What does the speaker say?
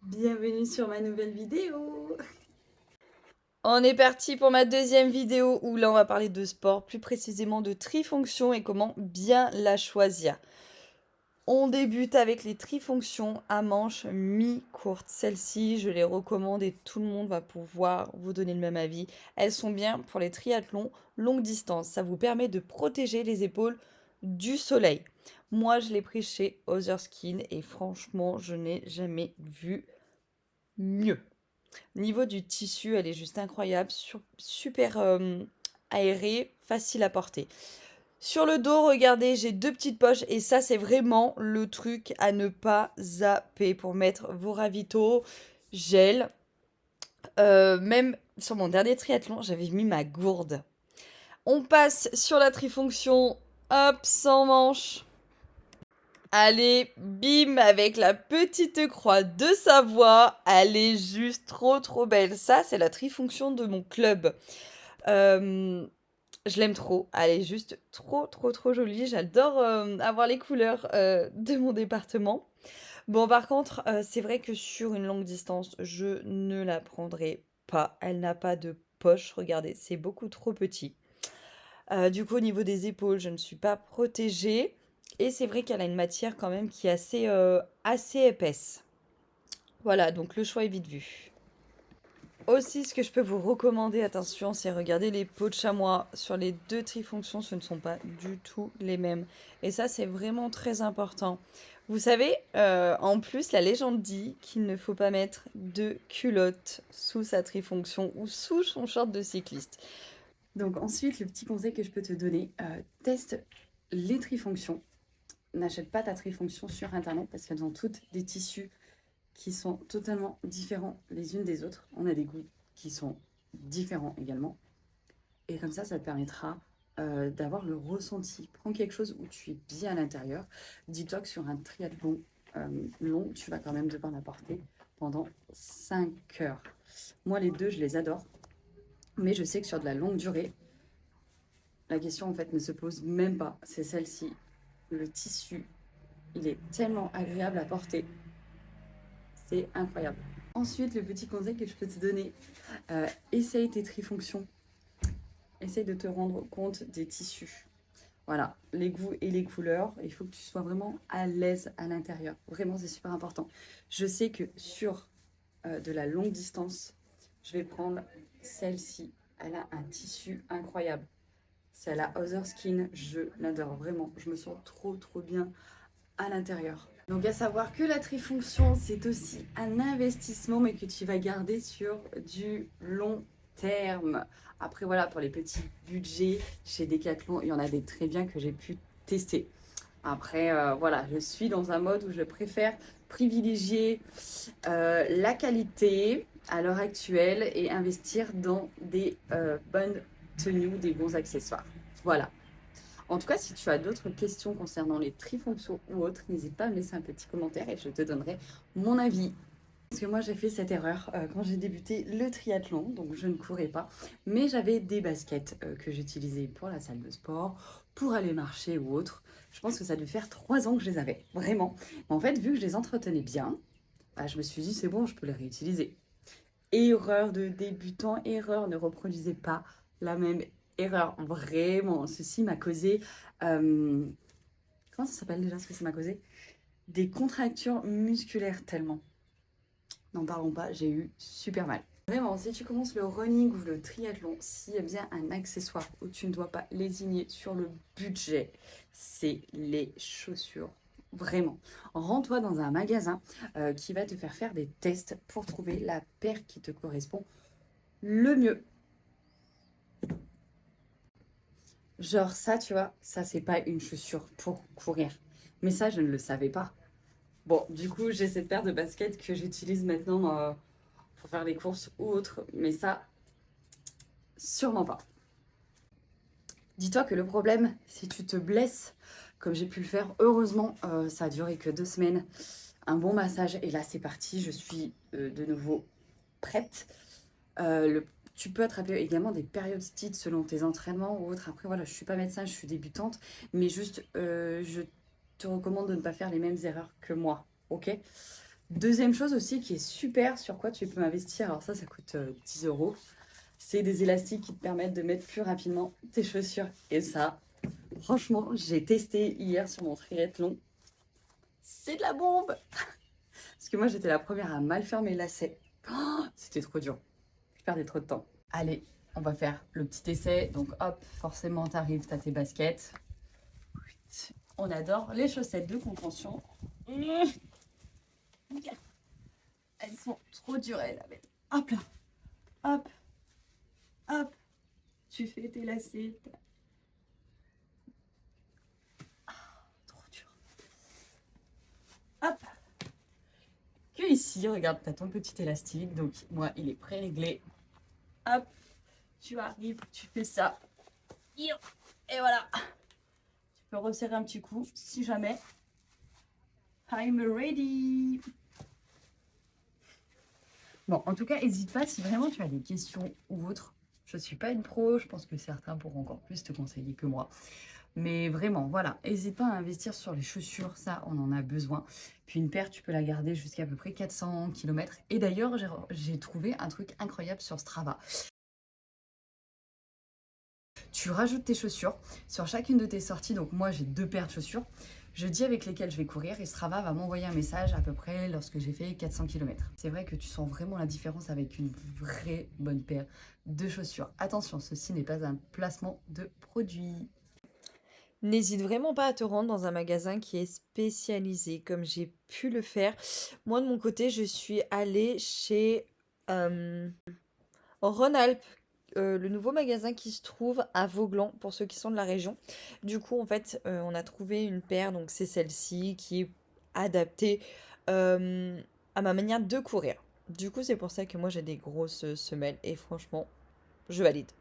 Bienvenue sur ma nouvelle vidéo. On est parti pour ma deuxième vidéo où là on va parler de sport, plus précisément de trifonction et comment bien la choisir. On débute avec les trifonctions à manches mi-courtes. Celles-ci, je les recommande et tout le monde va pouvoir vous donner le même avis. Elles sont bien pour les triathlons longue distance. Ça vous permet de protéger les épaules du soleil. Moi, je l'ai pris chez Other Skin et franchement, je n'ai jamais vu mieux. Niveau du tissu, elle est juste incroyable, super aérée, facile à porter. Sur le dos, regardez, j'ai deux petites poches et ça, c'est vraiment le truc à ne pas zapper pour mettre vos ravitaux, gel. Même sur mon dernier triathlon, j'avais mis ma gourde. On passe sur la trifonction, hop, sans manche. Allez, bim, avec la petite croix de Savoie. Elle est juste trop belle. Ça, c'est la trifonction de mon club. Je l'aime trop. Elle est juste trop jolie. J'adore avoir les couleurs de mon département. Bon, par contre, c'est vrai que sur une longue distance, je ne la prendrai pas. Elle n'a pas de poche. Regardez, c'est beaucoup trop petit. Du coup, au niveau des épaules, je ne suis pas protégée. Et c'est vrai qu'elle a une matière quand même qui est assez épaisse. Voilà, donc le choix est vite vu. Aussi, ce que je peux vous recommander, attention, c'est regarder les peaux de chamois. Sur les deux trifonctions, ce ne sont pas du tout les mêmes. Et ça, c'est vraiment très important. Vous savez, en plus, la légende dit qu'il ne faut pas mettre de culotte sous sa trifonction ou sous son short de cycliste. Donc ensuite, le petit conseil que je peux te donner, teste les trifonctions. N'achète pas ta trifonction sur Internet parce qu'elles ont toutes des tissus qui sont totalement différents les unes des autres. On a des goûts qui sont différents également. Et comme ça te permettra d'avoir le ressenti. Prends quelque chose où tu es bien à l'intérieur. Dis-toi que sur un triathlon long, tu vas quand même devoir la porter pendant 5 heures. Moi, les deux, je les adore. Mais je sais que sur de la longue durée, la question en fait ne se pose même pas. C'est celle-ci. Le tissu, il est tellement agréable à porter. C'est incroyable. Ensuite, le petit conseil que je peux te donner, essaye tes trifonctions. Essaye de te rendre compte des tissus. Voilà, les goûts et les couleurs. Il faut que tu sois vraiment à l'aise à l'intérieur. Vraiment, c'est super important. Je sais que sur de la longue distance, je vais prendre celle-ci. Elle a un tissu incroyable. C'est la Other Skin. Je l'adore vraiment. Je me sens trop bien à l'intérieur. Donc à savoir que la trifonction, c'est aussi un investissement, mais que tu vas garder sur du long terme. Après voilà, pour les petits budgets, chez Decathlon, il y en a des très bien que j'ai pu tester. Après, voilà, je suis dans un mode où je préfère privilégier la qualité à l'heure actuelle et investir dans des bonnes tenues, des bons accessoires. Voilà. En tout cas, si tu as d'autres questions concernant les trifonctions ou autres, n'hésite pas à me laisser un petit commentaire et je te donnerai mon avis. Parce que moi, j'ai fait cette erreur quand j'ai débuté le triathlon, donc je ne courais pas, mais j'avais des baskets que j'utilisais pour la salle de sport, pour aller marcher ou autre. Je pense que ça a dû faire 3 ans que je les avais, vraiment. Mais en fait, vu que je les entretenais bien, bah, je me suis dit, c'est bon, je peux les réutiliser. Erreur de débutant, erreur, ne reproduisez pas la même erreur. Vraiment, ceci m'a causé... comment ça s'appelle déjà ce que ça m'a causé? Des contractures musculaires tellement. N'en parlons pas, j'ai eu super mal. Vraiment, si tu commences le running ou le triathlon, s'il y a bien un accessoire où tu ne dois pas lésigner sur le budget, c'est les chaussures. Vraiment. Rends-toi dans un magasin qui va te faire des tests pour trouver la paire qui te correspond le mieux. Genre ça, tu vois, ça c'est pas une chaussure pour courir. Mais ça, je ne le savais pas. Bon, du coup, j'ai cette paire de baskets que j'utilise maintenant pour faire les courses ou autre. Mais ça, sûrement pas. Dis-toi que le problème, si tu te blesses, comme j'ai pu le faire, heureusement, ça a duré que 2 semaines. Un bon massage et là, c'est parti. Je suis de nouveau prête. Tu peux attraper également des périostites selon tes entraînements ou autres. Après, voilà, je suis pas médecin, je suis débutante, mais juste, je te recommande de ne pas faire les mêmes erreurs que moi, ok? Deuxième chose aussi qui est super, sur quoi tu peux investir, alors ça coûte 10 euros, c'est des élastiques qui te permettent de mettre plus rapidement tes chaussures. Et ça, franchement, j'ai testé hier sur mon triathlon. C'est de la bombe! Parce que moi, j'étais la première à mal faire mes lacets. Oh, c'était trop dur. Je perdais trop de temps. Allez, on va faire le petit essai. Donc hop, forcément, t'arrives, t'as tes baskets. On adore les chaussettes de contention. Elles sont trop dures, elles, à mettre. Hop là, hop, hop. Tu fais tes lacets. Trop dur. Hop. Que ici, regarde, t'as ton petit élastique. Donc moi, il est pré-réglé. Hop, tu arrives, tu fais ça. Et voilà. Tu peux resserrer un petit coup si jamais. I'm ready. Bon, en tout cas, n'hésite pas si vraiment tu as des questions ou autres. Je ne suis pas une pro, je pense que certains pourront encore plus te conseiller que moi. Mais vraiment, voilà, n'hésite pas à investir sur les chaussures, ça, on en a besoin. Puis une paire, tu peux la garder jusqu'à peu près 400 km. Et d'ailleurs, j'ai trouvé un truc incroyable sur Strava. Tu rajoutes tes chaussures sur chacune de tes sorties. Donc moi, j'ai 2 paires de chaussures. Je dis avec lesquelles je vais courir et Strava va m'envoyer un message à peu près lorsque j'ai fait 400 km. C'est vrai que tu sens vraiment la différence avec une vraie bonne paire de chaussures. Attention, ceci n'est pas un placement de produit. N'hésite vraiment pas à te rendre dans un magasin qui est spécialisé, comme j'ai pu le faire. Moi, de mon côté, je suis allée chez Rhône-Alpes, le nouveau magasin qui se trouve à Vauglan, pour ceux qui sont de la région. Du coup, en fait, on a trouvé une paire, donc c'est celle-ci, qui est adaptée euh, à ma manière de courir. Du coup, c'est pour ça que moi, j'ai des grosses semelles et franchement, je valide.